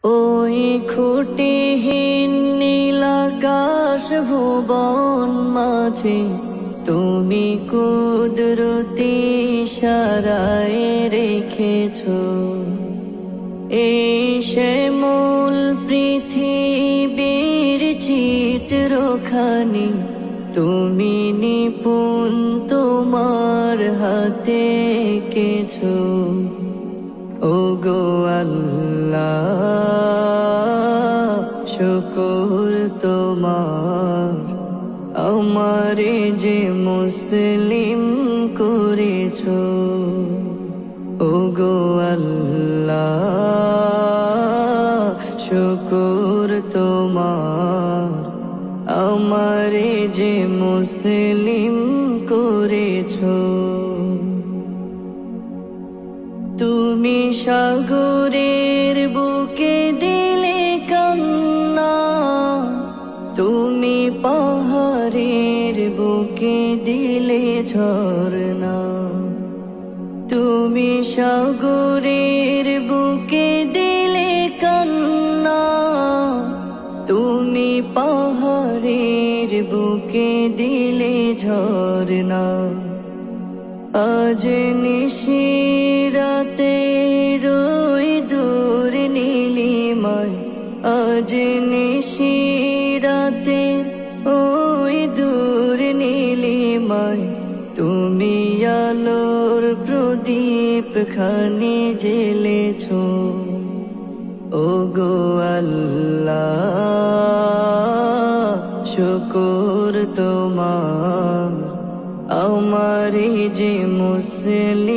ওই খুঁটিহীন নীলাকাশ ভুবন মাঝে তুমি কুদরতি ইশারায় রেখেছো এই শ্যামল পৃথিবীর চিত্রখানি তুমি নিপুণ তোমার হাতে এঁকেছো। ওগো আল্লাহ শুকর তোমার আমারে যে মুসলিম করেছো। ওগো আল্লাহ শুকর তোমার আমারে যে মুসলিম করেছো। তুমি সাগরের বুকে দিলে কান্না, তুমি পাহাড়ের বুকে দিলে ঝরনা। তুমি সাগরের বুকে দিলে কান্না, তুমি পাহাড়ের বুকে দিলে ঝরনা। আজ নিশিরাতে রই দূর নীলিমায়, আজ নিশিরাতে ওই দূর নীলিমায় তুমি আলোর প্রদীপ খানি জ্বেলেছো। ওগো আল্লাহ শুকর তোমার আমারে যে মুসলিম